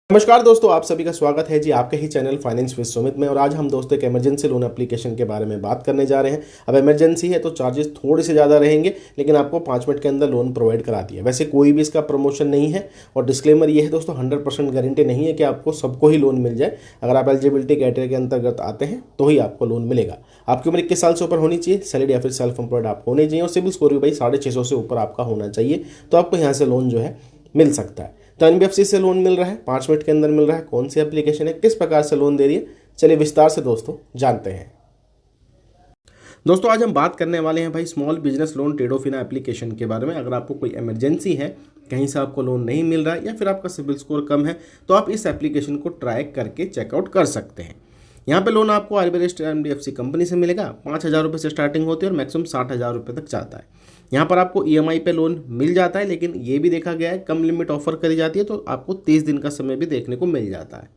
नमस्कार दोस्तों, आप सभी का स्वागत है जी आपके ही चैनल फाइनेंस विद सुमित में। और आज हम दोस्तों एक इमरजेंसी लोन एप्लीकेशन के बारे में बात करने जा रहे हैं। अब इमरजेंसी है तो चार्जेस थोड़े से ज़्यादा रहेंगे, लेकिन आपको 5 मिनट के अंदर लोन प्रोवाइड कराती है। वैसे कोई भी इसका प्रमोशन नहीं है और डिस्क्लेमर ये है दोस्तों, 100% गारंटी नहीं है कि आपको सबको ही लोन मिल जाए। अगर आप एलिजिबिलिटी क्राइटेरिया के अंतर्गत आते हैं तो ही आपको लोन मिलेगा। आपकी उम्र 21 साल से ऊपर होनी चाहिए, सैलरी या फिर सेल्फ एम्प्लॉयड आप होने चाहिए और सिविल स्कोर भी भाई 650 से ऊपर आपका होना चाहिए, तो आपको यहाँ से लोन जो है मिल सकता है। तो एनबीएफसी से लोन मिल रहा है, 5 मिनट के अंदर मिल रहा है। कौन सी एप्लीकेशन है, किस प्रकार से लोन दे रही है, चलिए विस्तार से दोस्तों जानते हैं। दोस्तों आज हम बात करने वाले हैं भाई स्मॉल बिजनेस लोन टेडोफिना एप्लीकेशन के बारे में। अगर आपको कोई इमरजेंसी है, कहीं से आपको लोन नहीं मिल रहा है या फिर आपका सिविल स्कोर कम है, तो आप इस एप्लीकेशन को ट्राई करके चेकआउट कर सकते हैं। यहाँ पे लोन आपको आरबीएल एनबीएफसी कंपनी से मिलेगा। 5,000 रुपये से स्टार्टिंग होती है और मैक्सिमम 60,000 रुपये तक जाता है। यहाँ पर आपको ईएमआई पे लोन मिल जाता है, लेकिन ये भी देखा गया है कम लिमिट ऑफर करी जाती है, तो आपको 30 दिन का समय भी देखने को मिल जाता है।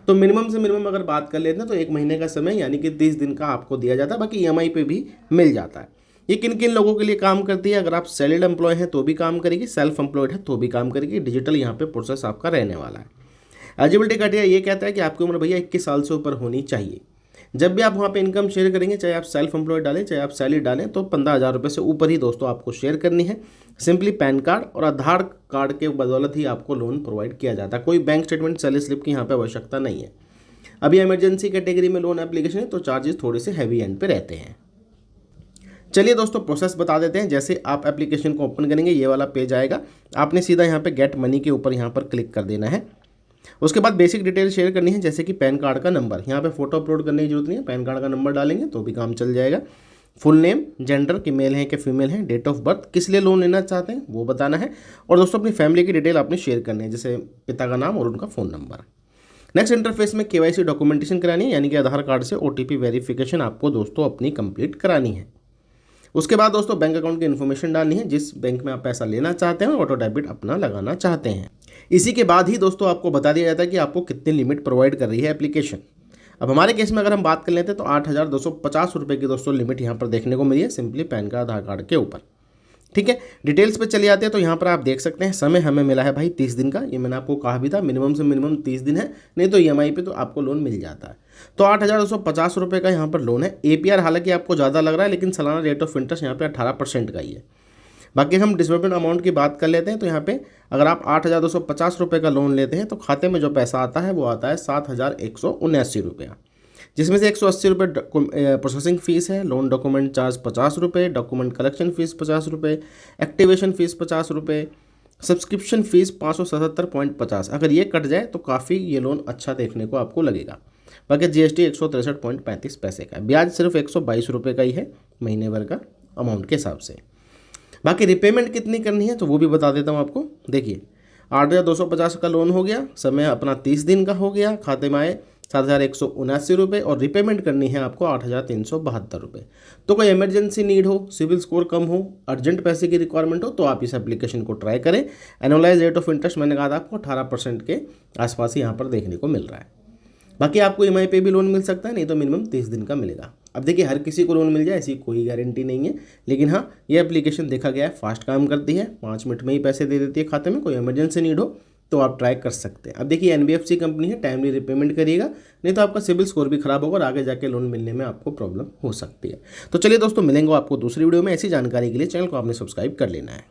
तो मिनिमम से मिनिमम अगर बात कर लेते हैं तो 1 महीने का समय यानी कि 30 दिन का आपको दिया जाता है। बाकी ईएमआई पे भी मिल जाता है। ये किन किन लोगों के लिए काम करती है? अगर आप सैलरीड एम्प्लॉय हैं तो भी काम करेगी, सेल्फ एम्प्लॉयड है तो भी काम करेगी। डिजिटल यहाँ पे प्रोसेस आपका रहने वाला है। एलिजिबिलिटी क्राइटेरिया ये कहता है कि आपकी उम्र भैया 21 साल से ऊपर होनी चाहिए। जब भी आप वहाँ पे इनकम शेयर करेंगे, चाहे आप सेल्फ एम्प्लॉयड डालें चाहे आप सैलरी डालें, तो 15,000 रुपये से ऊपर ही दोस्तों आपको शेयर करनी है। सिंपली पैन कार्ड और आधार कार्ड के बदौलत ही आपको लोन प्रोवाइड किया जाता है। कोई बैंक स्टेटमेंट, सैलरी स्लिप की यहाँ पे आवश्यकता नहीं है। अभी इमरजेंसी कैटेगरी में लोन एप्लीकेशन है तो चार्जेस थोड़े से हैवी एंड पे रहते हैं। चलिए दोस्तों प्रोसेस बता देते हैं। जैसे आप एप्लीकेशन को ओपन करेंगे, ये वाला पेज आएगा। आपने सीधा यहाँ पे गेट मनी के ऊपर यहाँ पर क्लिक कर देना है। उसके बाद बेसिक डिटेल शेयर करनी है, जैसे कि पैन कार्ड का नंबर। यहाँ पे फोटो अपलोड करने की जरूरत नहीं है, पैन कार्ड का नंबर डालेंगे तो भी काम चल जाएगा। फुल नेम, जेंडर कि मेल है कि फीमेल है, डेट ऑफ बर्थ, किस लिए लोन लेना चाहते हैं वो बताना है। और दोस्तों अपनी फैमिली की डिटेल आपने शेयर करनी है, जैसे पिता का नाम और उनका फ़ोन नंबर। नेक्स्ट इंटरफेस में केवाईसी डॉक्यूमेंटेशन करानी है, यानी कि आधार कार्ड से ओटीपी वेरिफिकेशन आपको दोस्तों अपनी कंप्लीट करानी है। उसके बाद दोस्तों बैंक अकाउंट की इन्फॉर्मेशन डालनी है, जिस बैंक में आप पैसा लेना चाहते हैं, ऑटो डेबिट अपना लगाना चाहते हैं। इसी के बाद ही दोस्तों आपको बता दिया जाता है कि आपको कितनी लिमिट प्रोवाइड कर रही है एप्लीकेशन। अब हमारे केस में अगर हम बात कर लेते हैं तो 8,250 रुपये की दोस्तों लिमिट यहाँ पर देखने को मिली है, सिंपली पैन कार्ड आधार कार्ड के ऊपर। ठीक है, डिटेल्स पे चले जाते हैं तो यहाँ पर आप देख सकते हैं समय हमें मिला है भाई 30 दिन का। ये मैंने आपको कहा भी था, मिनिमम से मिनिमम 30 दिन है, नहीं तो ईएमआई पे तो आपको लोन मिल जाता है। तो 8,250 रुपये का यहाँ पर लोन है। एपीआर हालांकि आपको ज़्यादा लग रहा है, लेकिन सालाना रेट ऑफ इंटरेस्ट यहाँ पे 18% का ही है। बाकी हम डिसबर्समेंट अमाउंट की बात कर लेते हैं तो यहाँ पे अगर आप 8,250 रुपये का लोन लेते हैं तो खाते में जो पैसा आता है वो आता है 7,179 रुपया, जिसमें से 180 रुपये प्रोसेसिंग फ़ीस है, लोन डॉक्यूमेंट चार्ज 50 रुपये, डॉक्यूमेंट कलेक्शन फ़ीस 50 रुपये, एक्टिवेशन फ़ीस 50 रुपये, सब्सक्रिप्शन फ़ीस 577.50। अगर ये कट जाए तो काफ़ी ये लोन अच्छा देखने को आपको लगेगा। बाकी जीएसटी 163.35 पैसे का है। ब्याज सिर्फ 122 रुपये का ही है महीने भर का अमाउंट के हिसाब से। बाकी रिपेमेंट कितनी करनी है तो वो भी बता देता हूँ आपको। देखिए 8,250 का लोन हो गया, समय अपना 30 दिन का हो गया, खाते में आए 7,179 रुपये और रिपेमेंट करनी है आपको 8,372 रुपये। तो कोई इमरजेंसी नीड हो, सिविल स्कोर कम हो, अर्जेंट पैसे की रिक्वायरमेंट हो तो आप इस एप्लीकेशन को ट्राई करें। एनुअलाइज रेट ऑफ इंटरेस्ट मैंने कहा था आपको 18% के आसपास ही यहाँ पर देखने को मिल रहा है। बाकी आपको ईएमआई पे भी लोन मिल सकता है, नहीं तो मिनिमम 30 दिन का मिलेगा। अब देखिए हर किसी को लोन मिल जाए ऐसी कोई गारंटी नहीं है, लेकिन हाँ ये एप्लीकेशन देखा गया है फास्ट काम करती है, 5 मिनट में ही पैसे दे देती है खाते में। कोई इमरजेंसी नीड हो तो आप ट्राई कर सकते हैं। अब देखिए एनबीएफसी कंपनी है, टाइमली रिपेमेंट करिएगा, नहीं तो आपका सिविल स्कोर भी खराब होगा और आगे जाके लोन मिलने में आपको प्रॉब्लम हो सकती है। तो चलिए दोस्तों मिलेंगे आपको दूसरी वीडियो में। ऐसी जानकारी के लिए चैनल को आपने सब्सक्राइब कर लेना है।